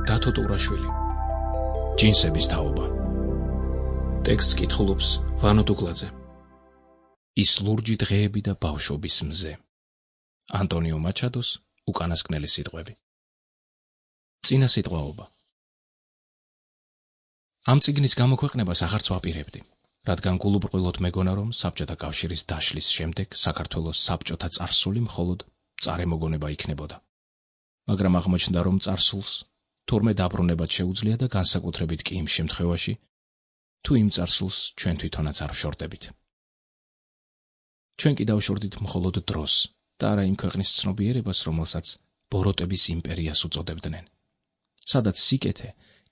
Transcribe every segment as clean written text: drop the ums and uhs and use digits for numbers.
დათო ტურაშვილი. ჯინსების თაობა. ტექსტს კითხულობს ვანო დუგლაძე. ის ლურჯი დღეები და ბავშვობის მზე. ანტონიო მაჩადოს უკანასკნელი სიტყვები. წინა სიტყვაობა. ამ წიგნის გამოქვეყნებას აღარც ვაპირებდი, რადგან გულუბრყვილოდ მეგონა, რომ საბჭოთა კავშირის დაშლის შემდეგ საქართველოს საბჭოთა წარსული მხოლოდ წარემოგონება იქნებოდა. მაგრამ აღმოჩნდა, რომ წარსულს თურმე დაბრუნებაც შეუძლია და განსაკუთრებით კი იმ შემთხვევაში, თუ იმ წარსულს ჩვენ თვითონაც არ ვშორდებით. ჩვენ კი დავშორდით მხოლოდ დროს და არა იმ ქვეყნის ცნობიერებას, რომელსაც ბოროტების იმპერიას უწოდებდნენ. სადაც სიკეთე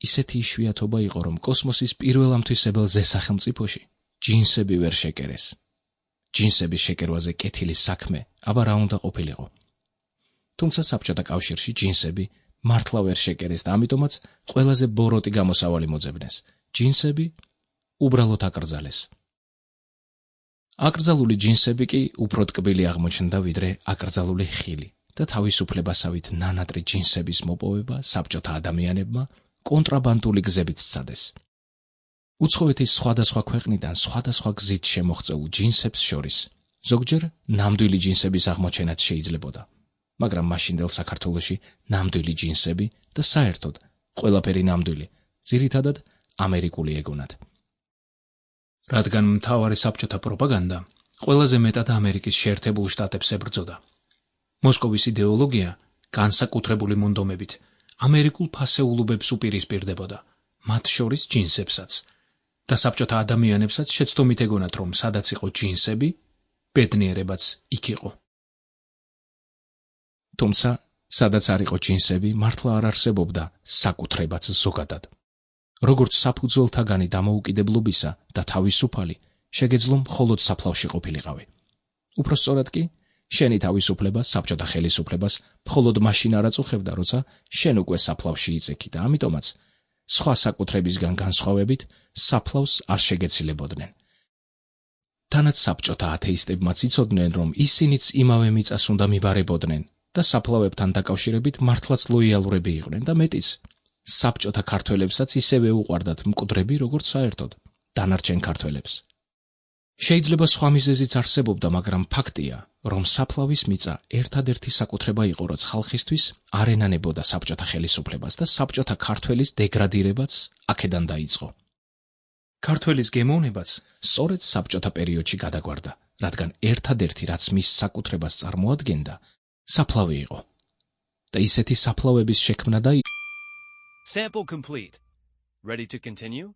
ისეთი იშვიათობა იყო, რომ კოსმოსის პირველ ამთვისებელ ზესახელმწიფოში ჯინსები ვერ შეკერეს. ჯინსების შეკერვაზე კეთილი საქმე აბა რა უნდა ყოფილიყო. თუმცა საბჭოთა კავშირში ჯინსები მართლა ვერ შეკერეს და ამიტომაც ყველაზე ბოროტი გამოსავალი მოძებნეს. ჯინსები უბრალოდ აკრძალეს. აკრძალული ჯინსები კი უფრო ტკბილი აღმოჩნდა, ვიდრე აკრძალული ხილი და თავისუფლებასავით ნანატრი ჯინსების მოპოვება საბჭოთა ადამიანებმა კონტრაბანდული გზებით სცადეს. უცხოეთის სხვადასხვა ქვეყნიდან სხვადასხვა გზით შემოღწეულ ჯინსებს შორის ზოგჯერ ნამდვილი ჯინსების აღმოჩენაც შეიძლებოდა, მაგრამ მაშინდელ საქართველოში ნამდვილი ჯინსები და საერთოდ ყველაფერი ნამდვილი, ძირითადად ამერიკული ეგონათ. რადგან მთავარი საბჭოთა პროპაგანდა ყველაზე მეტად ამერიკის შეერთებულ შტატებს ებრძოდა. მოსკოვის იდეოლოგია განსაკუთრებული მონდომებით ამერიკულ ფასეულობებს უპირისპირდებოდა, მათ შორის ჯინსებსაც, და საბჭოთა ადამიანებსაც შეცდომით ეგონათ, რომ სადაც იყო ჯინსები, ბედნიერებაც იქ იყო. თუმცა, სადაც არ იყო ჯინსები, მართლა არ არსებობდა საკუთრებაც ზოგადად. როგორც საფუძველთაგანი დამოუკიდებლობისა და თავისუფალი, შეგეძლო მხოლოდ საფლავში ყოფილიყავი. უпроსწორად კი, შენი თავისუფლება საბჭოთა ხელისუფლებას მხოლოდ მაშინ არ აწუხებდა, როცა შენ უკვე საფლავში იწექი და ამიტომაც სხვა საკუთრებისგან განსხვავებით საფლავს არ შეგეცილებოდნენ. თანაც საბჭოთა ათეისტებმაც იცოდნენ, რომ ისინიც იმავე მიწას უნდა მიბარებოდნენ და საფლავებთან დაკავშირებით მართლაც ლოიალურები იყვნენ და მეტიც, საბჭოთა ქართველებსაც ისევე უყვარდათ მკვდრები, როგორც საერთოდ დანარჩენ ქართველებს. შეიძლება სხვა მიზეზიც არსებობდა, მაგრამ ფაქტია, რომ საფლავის მიწა ერთადერთი საკუთრება იყო, რაც ხალხისთვის არ ენანებოდა საბჭოთა ხელისუფლებას და საბჭოთა ქართველის დეგრადირებაც აქედან დაიწყო. ქართველის გემოვნებაც სწორედ საბჭოთა პერიოდში გადაგვარდა, რადგან ერთადერთი, რაც მის საკუთრებას წარმოადგენდა, საფლავი იყო. და ისეთი საფლავების შექმნა და Sample complete. Ready to continue?